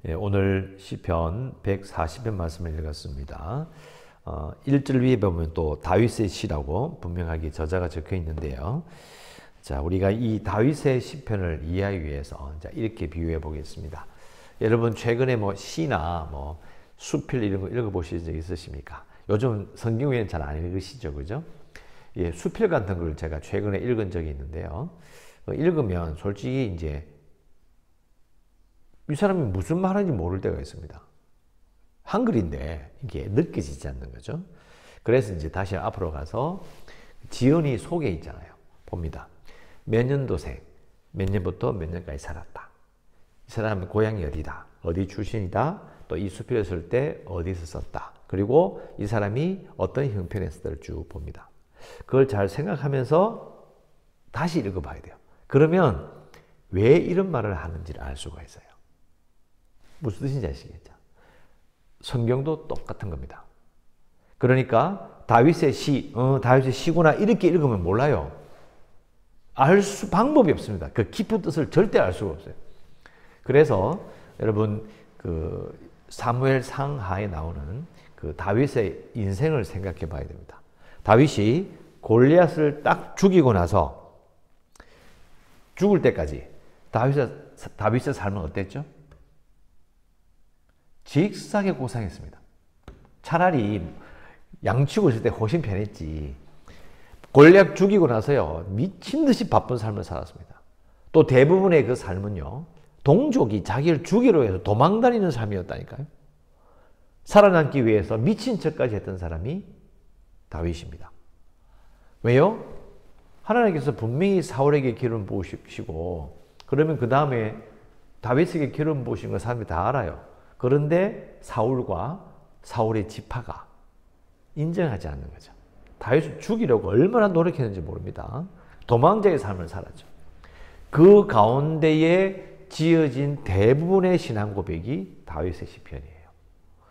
오늘 시편 140편 말씀을 읽었습니다. 1절 위에 보면 또 다윗의 시라고 분명하게 저자가 적혀 있는데요. 자, 우리가 이 다윗의 시편을 이해하기 위해서 이렇게 비유해 보겠습니다. 여러분 최근에 시나 수필 이런 거 읽어보신 적 있으십니까? 요즘 성경 외에는 잘 안 읽으시죠, 그죠? 예, 수필 같은 걸 제가 최근에 읽은 적이 있는데요. 읽으면 솔직히 이제 이 사람이 무슨 말하는지 모를 때가 있습니다. 한글인데 이게 느껴지지 않는 거죠. 그래서 이제 다시 앞으로 가서 지연이 속에 있잖아요. 봅니다. 몇 년도생, 몇 년부터 몇 년까지 살았다. 이 사람의 고향이 어디다, 어디 출신이다, 또 이 수필을 쓸 때 어디서 썼다. 그리고 이 사람이 어떤 형편에서를 쭉 봅니다. 그걸 잘 생각하면서 다시 읽어봐야 돼요. 그러면 왜 이런 말을 하는지를 알 수가 있어요. 무슨 뜻인지 아시겠죠? 성경도 똑같은 겁니다. 그러니까 다윗의 시구나 이렇게 읽으면 몰라요. 방법이 없습니다. 그 깊은 뜻을 절대 알 수가 없어요. 그래서 여러분 사무엘 상하에 나오는 그 다윗의 인생을 생각해 봐야 됩니다. 다윗이 골리앗을 딱 죽이고 나서 죽을 때까지 다윗의 삶은 어땠죠? 직사하게 고생했습니다. 차라리 양치고 있을 때 훨씬 편했지. 골리앗 죽이고 나서요, 미친 듯이 바쁜 삶을 살았습니다. 또 대부분의 그 삶은요, 동족이 자기를 죽이려 해서 도망다니는 삶이었다니까요. 살아남기 위해서 미친 척까지 했던 사람이 다윗입니다. 왜요? 하나님께서 분명히 사울에게 기름 부으시고, 그러면 그 다음에 다윗에게 기름 부으신 걸 사람들이 다 알아요. 그런데 사울과 사울의 지파가 인정하지 않는 거죠. 다윗을 죽이려고 얼마나 노력했는지 모릅니다. 도망자의 삶을 살았죠. 그 가운데에 지어진 대부분의 신앙 고백이 다윗의 시편이에요.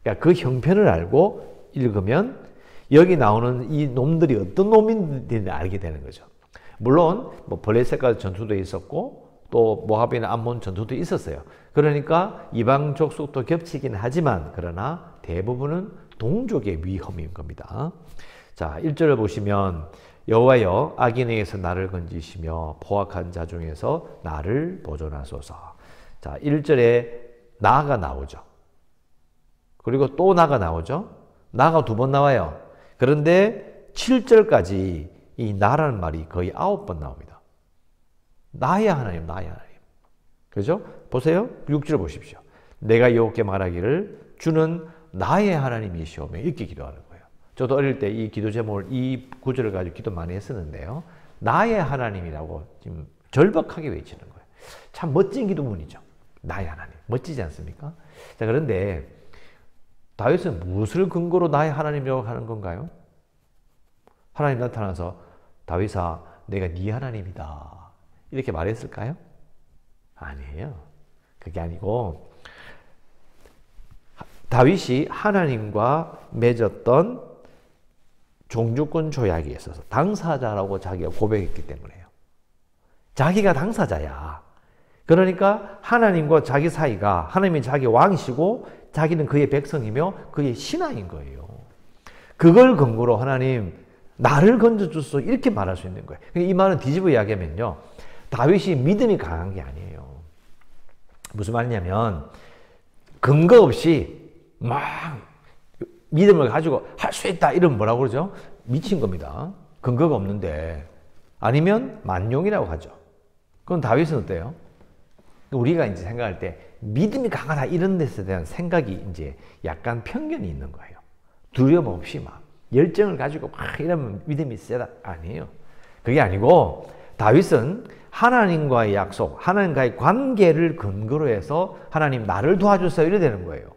그러니까 그 형편을 알고 읽으면 여기 나오는 이 놈들이 어떤 놈인지 알게 되는 거죠. 물론 블레셋과 전투도 있었고 또 모압이나 암몬 전투도 있었어요. 그러니까 이방 족속도 겹치긴 하지만 그러나 대부분은 동족의 위험인 겁니다. 자, 1절을 보시면 여호와여 악인에게서 나를 건지시며 포악한 자 중에서 나를 보존하소서. 자, 1절에 나가 나오죠. 그리고 또 나가 나오죠. 나가 두 번 나와요. 그런데 7절까지 이 나라는 말이 거의 9번 나옵니다. 나의 하나님, 나의 하나님. 그죠? 보세요. 6절 보십시오. 내가 여호와께 말하기를 주는 나의 하나님이시오며 이렇게 기도하는 거예요. 저도 어릴 때 이 기도 제목을 이 구절을 가지고 기도 많이 했었는데요. 나의 하나님이라고 지금 절박하게 외치는 거예요. 참 멋진 기도문이죠. 나의 하나님. 멋지지 않습니까? 자, 그런데 다윗은 무엇을 근거로 나의 하나님이라고 하는 건가요? 하나님 나타나서 다윗아, 내가 네 하나님이다. 이렇게 말했을까요? 아니에요. 그게 아니고 다윗이 하나님과 맺었던 종주권 조약에 있어서 당사자라고 자기가 고백했기 때문에요. 자기가 당사자야. 그러니까 하나님과 자기 사이가 하나님이 자기 왕이시고 자기는 그의 백성이며 그의 신하인 거예요. 그걸 근거로 하나님 나를 건져줬어 이렇게 말할 수 있는 거예요. 이 말은 뒤집어 이야기하면요, 다윗이 믿음이 강한 게 아니에요. 무슨 말이냐면 근거 없이 막 믿음을 가지고 할 수 있다 이러면 뭐라고 그러죠? 미친 겁니다. 근거가 없는데. 아니면 만용이라고 하죠. 그럼 다윗은 어때요? 우리가 이제 생각할 때 믿음이 강하다 이런 데서 대한 생각이 이제 약간 편견이 있는 거예요. 두려움 없이 막 열정을 가지고 막 이러면 믿음이 세다. 아니에요. 그게 아니고 다윗은 하나님과의 약속, 하나님과의 관계를 근거로 해서 하나님 나를 도와주세요 이래 되는 거예요.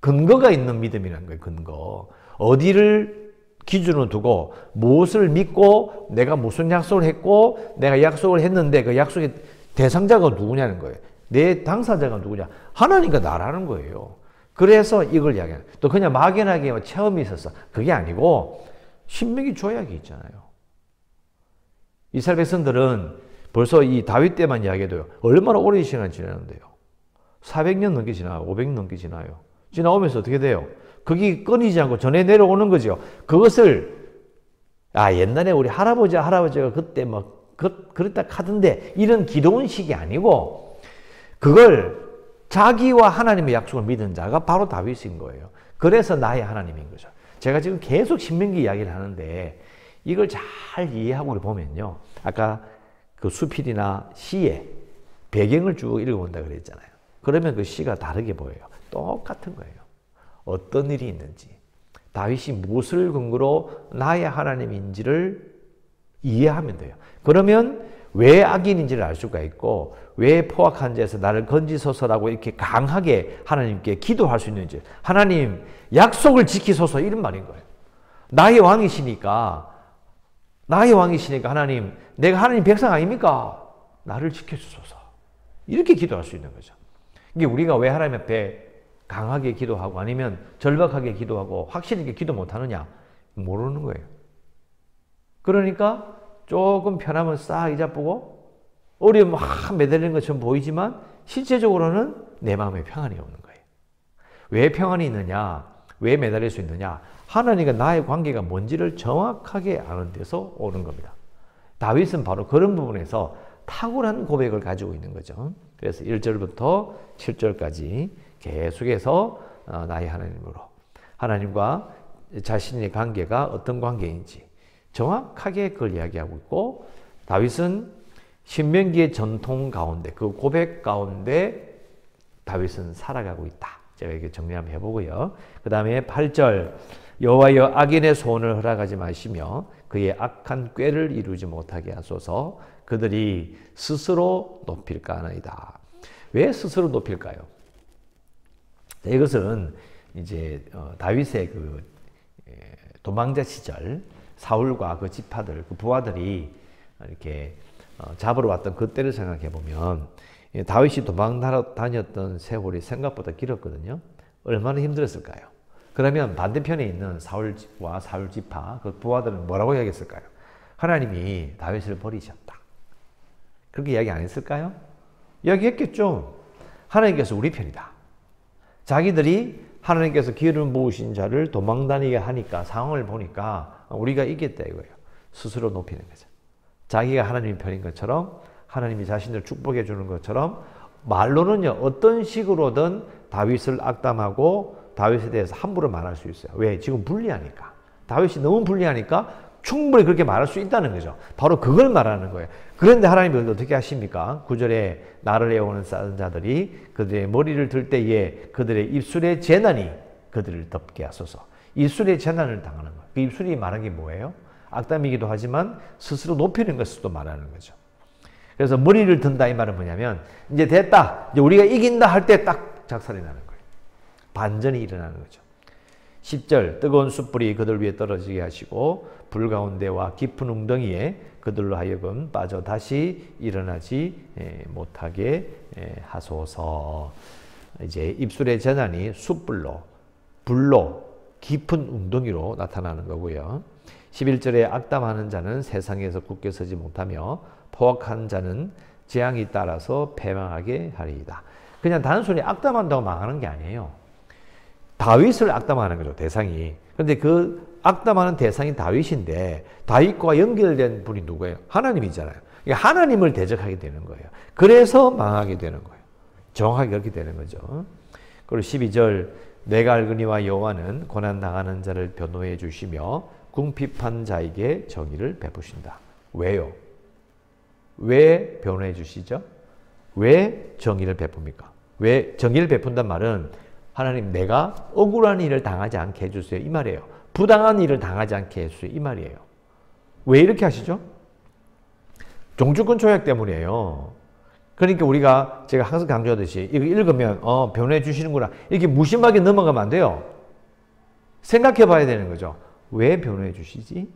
근거가 있는 믿음이라는 거예요. 근거. 어디를 기준으로 두고 무엇을 믿고 내가 무슨 약속을 했고 내가 약속을 했는데 그 약속의 대상자가 누구냐는 거예요. 내 당사자가 누구냐. 하나님과 나라는 거예요. 그래서 이걸 이야기하는. 또 그냥 막연하게 체험이 있었어. 그게 아니고 신명기 조약이 있잖아요. 이스라엘 백성들은 벌써 이 다윗 때만 이야기해도요, 얼마나 오랜 시간이 지났는데요. 400년 넘게 지나요. 500년 넘게 지나요. 지나오면서 어떻게 돼요? 그게 끊이지 않고 전해 내려오는 거죠. 그것을 옛날에 우리 할아버지가 그때 그랬다 하던데 이런 기도원식이 아니고 그걸 자기와 하나님의 약속을 믿은 자가 바로 다윗인 거예요. 그래서 나의 하나님인 거죠. 제가 지금 계속 신명기 이야기를 하는데 이걸 잘 이해하고 보면요. 아까 그 수필이나 시의 배경을 쭉 읽어본다 그랬잖아요. 그러면 그 시가 다르게 보여요. 똑같은 거예요. 어떤 일이 있는지, 다윗이 무엇을 근거로 나의 하나님인지를 이해하면 돼요. 그러면 왜 악인인지를 알 수가 있고 왜 포악한 자에서 나를 건지소서라고 이렇게 강하게 하나님께 기도할 수 있는지, 하나님 약속을 지키소서 이런 말인 거예요. 나의 왕이시니까 하나님, 내가 하나님 백성 아닙니까? 나를 지켜주소서. 이렇게 기도할 수 있는 거죠. 이게 우리가 왜 하나님 앞에 강하게 기도하고 아니면 절박하게 기도하고 확실하게 기도 못하느냐? 모르는 거예요. 그러니까 조금 편하면 싹 이자쁘고 어려움 막 매달리는 것처럼 보이지만 실제적으로는 내 마음에 평안이 없는 거예요. 왜 평안이 있느냐? 왜 매달릴 수 있느냐? 하나님과 나의 관계가 뭔지를 정확하게 아는 데서 오는 겁니다. 다윗은 바로 그런 부분에서 탁월한 고백을 가지고 있는 거죠. 그래서 1절부터 7절까지 계속해서 나의 하나님으로, 하나님과 자신의 관계가 어떤 관계인지 정확하게 그걸 이야기하고 있고, 다윗은 신명기의 전통 가운데, 그 고백 가운데 다윗은 살아가고 있다. 제가 이렇게 정리 한번 해보고요. 그 다음에 8절, 여호와여 악인의 소원을 허락하지 마시며 그의 악한 꾀를 이루지 못하게 하소서. 그들이 스스로 높일까 하나이다. 왜 스스로 높일까요? 이것은 이제 다윗의 그 도망자 시절 사울과 그 지파들, 그 부하들이 이렇게 잡으러 왔던 그때를 생각해 보면 다윗이 도망 다녔던 세월이 생각보다 길었거든요. 얼마나 힘들었을까요? 그러면 반대편에 있는 사울과 사울 지파 그 부하들은 뭐라고 이야기했을까요? 하나님이 다윗을 버리셨다. 그렇게 이야기 안 했을까요? 이야기했겠죠. 하나님께서 우리 편이다. 자기들이 하나님께서 기름 부으신 자를 도망다니게 하니까 상황을 보니까 우리가 이겼다 이거예요. 스스로 높이는 거죠. 자기가 하나님의 편인 것처럼 하나님이 자신을 축복해 주는 것처럼 말로는요 어떤 식으로든 다윗을 악담하고 다윗에 대해서 함부로 말할 수 있어요. 왜? 지금 불리하니까. 다윗이 너무 불리하니까 충분히 그렇게 말할 수 있다는 거죠. 바로 그걸 말하는 거예요. 그런데 하나님이 어떻게 하십니까? 9절에 나를 애워오는 싸운 자들이 그들의 머리를 들 때에 그들의 입술의 재난이 그들을 덮게 하소서. 입술의 재난을 당하는 거예요. 그 입술이 말하는 게 뭐예요? 악담이기도 하지만 스스로 높이는 것을 말하는 거죠. 그래서 머리를 든다 이 말은 뭐냐면 이제 됐다. 이제 우리가 이긴다 할 때 딱 작살이 나는 거예요. 반전이 일어나는 거죠. 10절 뜨거운 숯불이 그들 위에 떨어지게 하시고 불 가운데와 깊은 웅덩이에 그들로 하여금 빠져 다시 일어나지 못하게 하소서. 이제 입술의 재난이 숯불로, 불로, 깊은 웅덩이로 나타나는 거고요. 11절에 악담하는 자는 세상에서 굳게 서지 못하며 포악한 자는 재앙이 따라서 패망하게 하리이다. 그냥 단순히 악담한다고 망하는 게 아니에요. 다윗을 악담하는 거죠, 대상이. 그런데 그 악담하는 대상이 다윗인데 다윗과 연결된 분이 누구예요? 하나님이잖아요. 그러니까 하나님을 대적하게 되는 거예요. 그래서 망하게 되는 거예요. 정확하게 그렇게 되는 거죠. 그리고 12절 내가 알거니와 여호와는 고난당하는 자를 변호해 주시며 궁핍한 자에게 정의를 베푸신다. 왜요? 왜 변호해 주시죠? 왜 정의를 베풉니까? 왜 정의를 베푼단 말은 하나님 내가 억울한 일을 당하지 않게 해주세요 이 말이에요. 부당한 일을 당하지 않게 해주세요 이 말이에요. 왜 이렇게 하시죠? 종주권 조약 때문이에요. 그러니까 우리가 제가 항상 강조하듯이 이거 읽으면 변호해 주시는구나 이렇게 무심하게 넘어가면 안 돼요. 생각해 봐야 되는 거죠. 왜 변호해 주시지?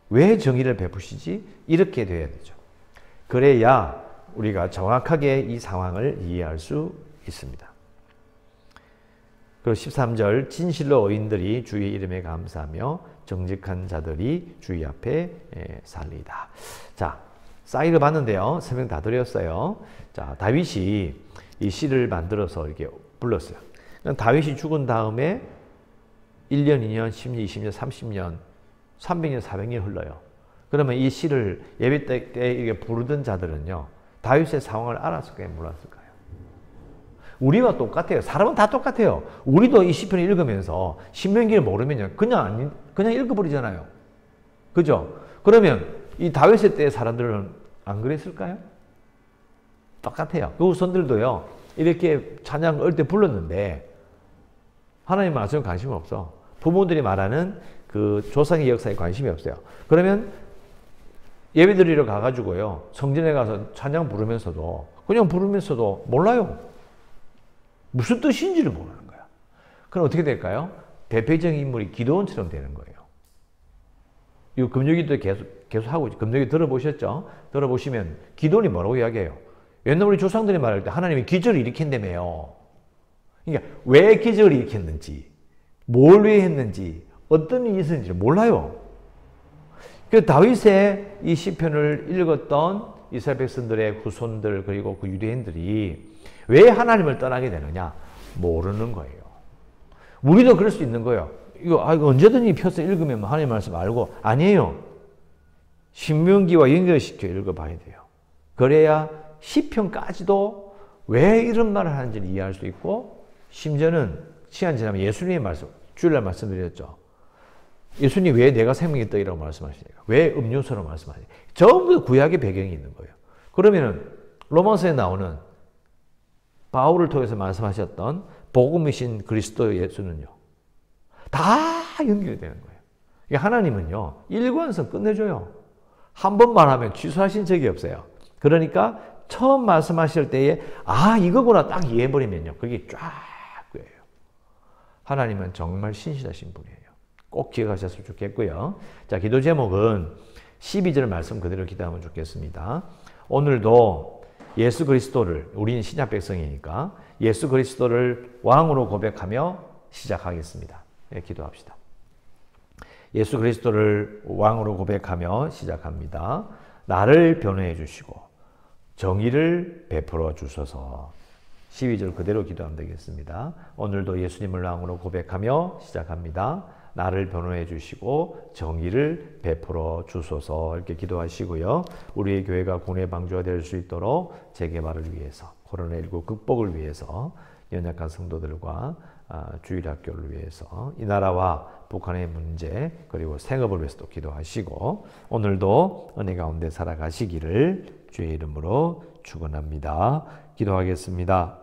왜 정의를 베푸시지? 이렇게 돼야 되죠. 그래야 우리가 정확하게 이 상황을 이해할 수 있습니다. 그리고 13절 진실로 의인들이 주의 이름에 감사하며 정직한 자들이 주의 앞에 살리이다. 자, 사이를 봤는데요. 설명 다 드렸어요. 자, 다윗이 이 시를 만들어서 이렇게 불렀어요. 다윗이 죽은 다음에 1년, 2년, 10년, 20년, 30년, 300년, 400년 흘러요. 그러면 이 시를 예배 때 이게 부르던 자들은요, 다윗의 상황을 알았을까요? 몰랐을까요? 우리와 똑같아요. 사람은 다 똑같아요. 우리도 이 시편을 읽으면서 신명기를 모르면요, 그냥 읽어버리잖아요. 그죠? 그러면 이 다윗의 때의 사람들은 안 그랬을까요? 똑같아요. 그 후손들도요, 이렇게 찬양 어릴 때 불렀는데, 하나님 말씀에 관심이 없어. 부모들이 말하는 그 조상의 역사에 관심이 없어요. 그러면 예배 드리러 가가지고요, 성전에 가서 찬양 부르면서도, 그냥 부르면서도 몰라요. 무슨 뜻인지를 모르는 거야. 그럼 어떻게 될까요? 대표적인 인물이 기도원처럼 되는 거예요. 이거 금요기도 계속 하고, 금요기 들어보셨죠? 들어보시면 기도원이 뭐라고 이야기해요? 옛날 우리 조상들이 말할 때 하나님이 기적을 일으킨다며요. 그러니까 왜 기적을 일으켰는지, 뭘 위해 했는지, 어떤 일이 있었는지 몰라요. 그 다윗의 이 시편을 읽었던 이스라엘 백성들의 후손들 그리고 그 유대인들이 왜 하나님을 떠나게 되느냐? 모르는 거예요. 우리도 그럴 수 있는 거예요. 이거 언제든지 펴서 읽으면 하나님 말씀 알고, 아니에요. 신명기와 연결시켜 읽어봐야 돼요. 그래야 시편까지도 왜 이런 말을 하는지를 이해할 수 있고, 심지어는 시간 지나면 예수님의 말씀, 주일날 말씀드렸죠. 예수님 왜 내가 생명의 떡이라고 말씀하시니까, 왜 음료수로 말씀하시니까, 전부 구약의 배경이 있는 거예요. 그러면은 로마서에 나오는 바울을 통해서 말씀하셨던 복음이신 그리스도 예수는요, 다 연결되는 거예요. 하나님은요, 일관성 끝내줘요. 한 번 말하면 취소하신 적이 없어요. 그러니까 처음 말씀하실 때에 이거구나 딱 이해해버리면요, 그게 쫙 꿰요. 하나님은 정말 신실하신 분이에요. 꼭 기억하셨으면 좋겠고요. 자, 기도 제목은 12절 말씀 그대로 기도하면 좋겠습니다. 오늘도 예수 그리스도를, 우리는 신약 백성이니까 예수 그리스도를 왕으로 고백하며 시작하겠습니다. 네, 기도합시다. 예수 그리스도를 왕으로 고백하며 시작합니다. 나를 변호해 주시고 정의를 베풀어 주소서. 12절 그대로 기도하면 되겠습니다. 오늘도 예수님을 왕으로 고백하며 시작합니다. 나를 변호해 주시고 정의를 베풀어 주소서. 이렇게 기도하시고요. 우리의 교회가 국내 방주가 될 수 있도록 재개발을 위해서, 코로나19 극복을 위해서, 연약한 성도들과 주일학교를 위해서, 이 나라와 북한의 문제 그리고 생업을 위해서도 기도하시고, 오늘도 은혜 가운데 살아가시기를 주의 이름으로 축원합니다. 기도하겠습니다.